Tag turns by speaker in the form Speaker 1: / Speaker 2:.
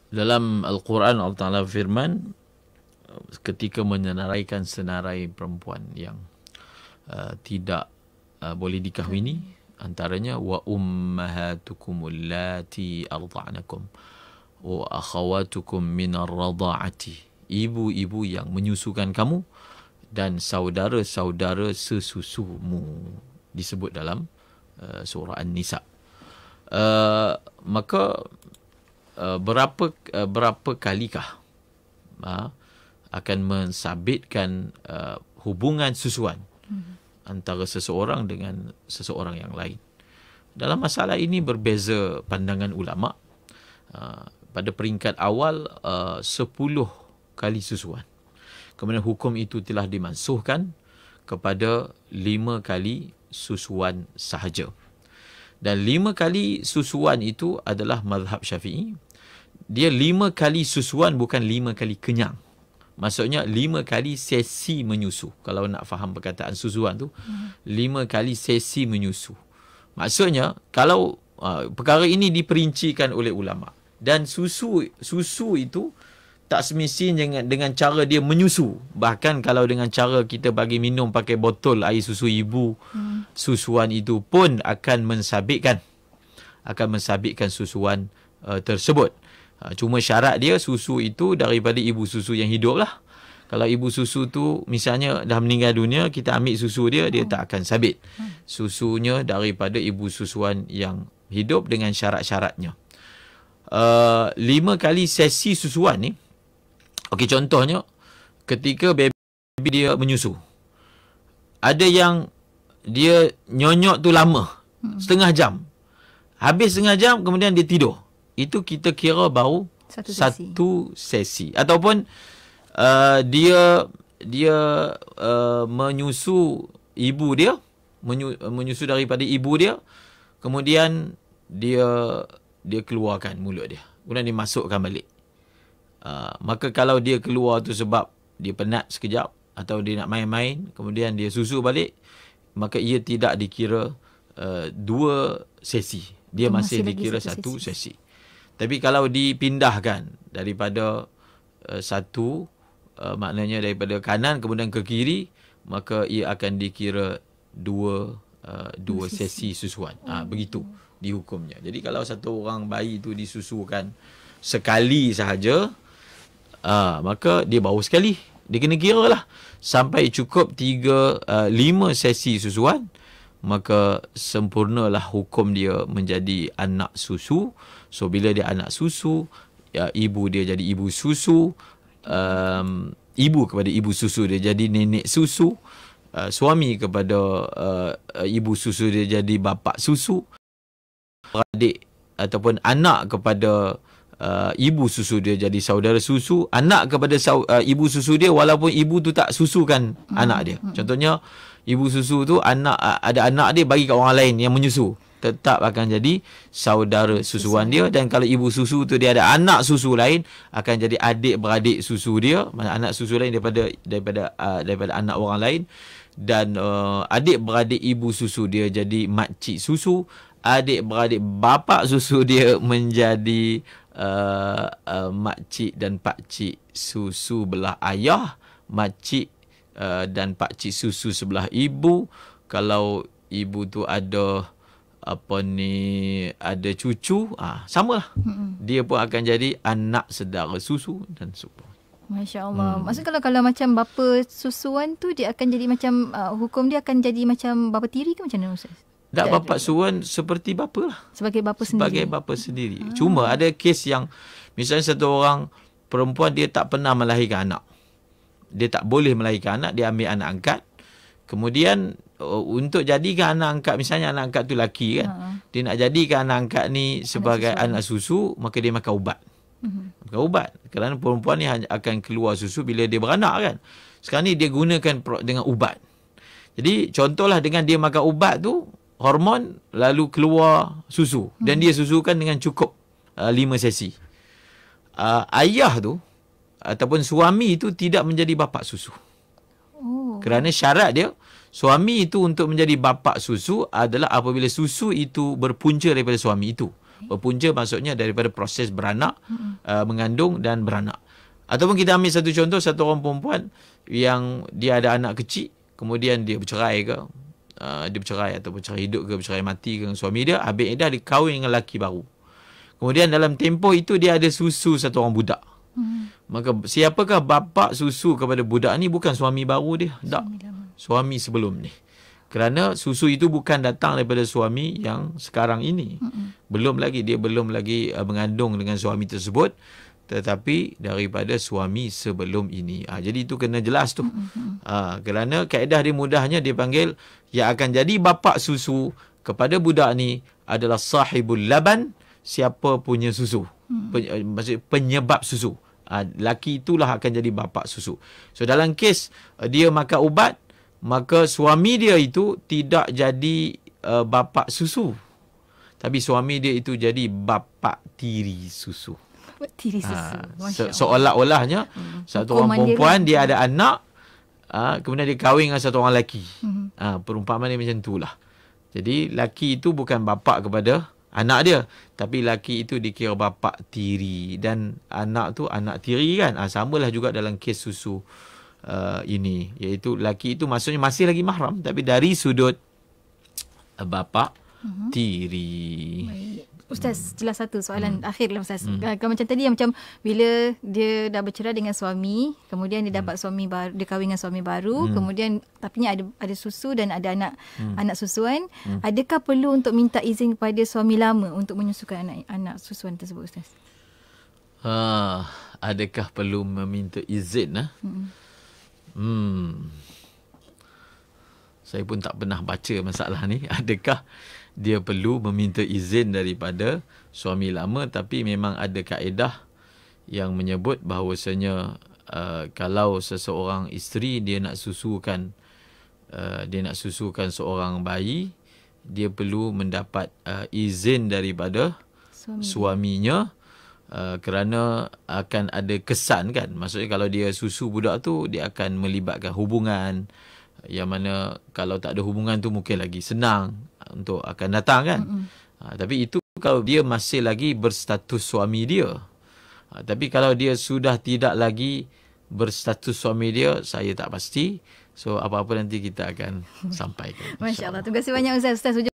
Speaker 1: Dalam Al-Quran Allah Ta'ala firman ketika menyenaraikan senarai perempuan yang tidak boleh dikahwini, antaranya wa ummahatukum allati arda'nakum wa akhawatukum minar rada'ati, ibu-ibu yang menyusukan kamu dan saudara-saudara sesusumu, disebut dalam surah An-Nisa. Maka berapa kalikah akan mensabitkan hubungan susuan antara seseorang dengan seseorang yang lain. Dalam masalah ini berbeza pandangan ulama. Pada peringkat awal 10 kali susuan. Kemudian hukum itu telah dimansuhkan kepada 5 kali susuan sahaja. Dan 5 kali susuan itu adalah mazhab Syafi'i. Dia 5 kali susuan, bukan 5 kali kenyang. Maksudnya 5 kali sesi menyusu. Kalau nak faham perkataan susuan tu, 5 kali sesi menyusu. Maksudnya kalau perkara ini diperincikan oleh ulama, dan susu itu tak semestinya dengan cara dia menyusu. Bahkan kalau dengan cara kita bagi minum pakai botol air susu ibu, susuan itu pun akan mensabitkan susuan tersebut. Cuma syarat dia susu itu daripada ibu susu yang hidup lah. Kalau ibu susu tu misalnya dah meninggal dunia, kita ambil susu dia tak akan sabit. Susunya daripada ibu susuan yang hidup dengan syarat-syaratnya. 5 kali sesi susuan ni, okey, contohnya ketika baby dia menyusu, ada yang dia nyonyok tu lama, setengah jam. Habis setengah jam kemudian dia tidur. Itu kita kira baru satu sesi. Ataupun dia menyusu ibu dia, menyusu daripada ibu dia, kemudian dia keluarkan mulut dia, kemudian dia masukkan balik. Maka kalau dia keluar tu sebab dia penat sekejap atau dia nak main-main, kemudian dia susu balik, maka ia tidak dikira 2 sesi. Dia masih dikira satu sesi. Tapi kalau dipindahkan daripada maknanya daripada kanan kemudian ke kiri, maka ia akan dikira dua sesi susuan. Begitu dihukumnya. Jadi kalau satu orang bayi tu disusukan sekali sahaja, maka dia baru sekali. Dia kena kira lah sampai cukup 5 sesi susuan, maka sempurnalah hukum dia menjadi anak susu. So bila dia anak susu, ibu dia jadi ibu susu, ibu kepada ibu susu dia jadi nenek susu, suami kepada ibu susu dia jadi bapa susu, adik ataupun anak kepada ibu susu dia jadi saudara susu, anak kepada ibu susu dia walaupun ibu tu tak susukan anak dia. Contohnya ibu susu tu ada anak dia bagi kat orang lain yang menyusu, tetap akan jadi saudara susuan dia. Dan kalau ibu susu tu dia ada anak susu lain, akan jadi adik-beradik susu dia, anak susu lain daripada anak orang lain. Dan adik-beradik ibu susu dia jadi makcik susu, adik-beradik bapa susu dia menjadi makcik dan pakcik susu belah ayah, makcik dan pakcik susu sebelah ibu. Kalau ibu tu ada ada cucu, samalah. Dia pun akan jadi anak saudara susu dan sebagainya.
Speaker 2: Masya Allah. Maksudnya kalau macam bapa susuan tu, dia akan jadi macam hukum dia akan jadi macam bapa tiri ke macam mana Ustaz?
Speaker 1: Tak, bapa susuan seperti bapa lah.
Speaker 2: Sebagai bapa sendiri.
Speaker 1: Sebagai bapa sendiri. Cuma ada kes yang misalnya satu orang perempuan dia tak pernah melahirkan anak. Dia tak boleh melahirkan anak, dia ambil anak angkat. Kemudian untuk jadikan anak angkat, misalnya anak angkat tu lelaki kan, dia nak jadikan anak angkat ni sebagai anak susu, maka dia makan ubat. Makan ubat. Kerana perempuan ni akan keluar susu bila dia beranak kan. Sekarang ni dia gunakan dengan ubat. Jadi contohlah dengan dia makan ubat tu, hormon lalu keluar susu. Dan dia susukan dengan cukup 5 sesi. Ayah tu ataupun suami tu tidak menjadi bapa susu. Kerana syarat dia, suami itu untuk menjadi bapa susu adalah apabila susu itu berpunca daripada suami itu. Berpunca maksudnya daripada proses beranak, mengandung dan beranak. Ataupun kita ambil satu contoh, satu orang perempuan yang dia ada anak kecil, kemudian dia bercerai ke, dia bercerai atau bercerai hidup ke, bercerai mati dengan suami dia, habis dah dia kahwin dengan lelaki baru. Kemudian dalam tempoh itu dia ada susu satu orang budak. Maka siapakah bapa susu kepada budak ni? Bukan suami baru dia, tak. Suami sebelum ni. Kerana susu itu bukan datang daripada suami yang sekarang ini. Belum lagi mengandung dengan suami tersebut, tetapi daripada suami sebelum ini. Jadi itu kena jelas tu. Kerana kaedah dia mudahnya dia panggil yang akan jadi bapa susu kepada budak ni adalah sahibul laban, siapa punya susu. Maksud penyebab susu. Laki itulah akan jadi bapa susu. So dalam kes dia makan ubat, maka suami dia itu tidak jadi bapa susu. Tapi suami dia itu jadi bapa tiri susu.
Speaker 2: Tiri susu.
Speaker 1: Seolah-olahnya satu orang perempuan dia ada anak, kemudian dia kahwin dengan satu orang lelaki. Perumpamaan dia macam itulah. Jadi lelaki itu bukan bapa kepada anak dia, tapi lelaki itu dikira bapa tiri, dan anak tu anak tiri kan. Samalah juga dalam kes susu ini, iaitu lelaki itu maksudnya masih lagi mahram, tapi dari sudut bapa tiri.
Speaker 2: Baik. Ustaz, jelas satu soalan akhir lah Ustaz. Kalau macam tadi, macam bila dia dah bercerai dengan suami, kemudian dia dapat suami baru, dia kahwin dengan suami baru, kemudian tapinya ada susu dan ada anak susuan, adakah perlu untuk minta izin kepada suami lama untuk menyusukan anak susuan tersebut Ustaz?
Speaker 1: Adakah perlu meminta izin? Saya pun tak pernah baca masalah ni. Adakah dia perlu meminta izin daripada suami lama? Tapi memang ada kaedah yang menyebut bahawasanya kalau seseorang isteri dia nak susukan seorang bayi, dia perlu mendapat izin daripada suaminya, kerana akan ada kesan kan. Maksudnya kalau dia susu budak tu, dia akan melibatkan hubungan yang mana kalau tak ada hubungan tu mungkin lagi senang untuk akan datang kan. Tapi itu kalau dia masih lagi berstatus suami dia. Tapi kalau dia sudah tidak lagi berstatus suami dia, saya tak pasti. So apa-apa nanti kita akan sampaikan.
Speaker 2: Masya Allah. Terima kasih banyak Ustaz.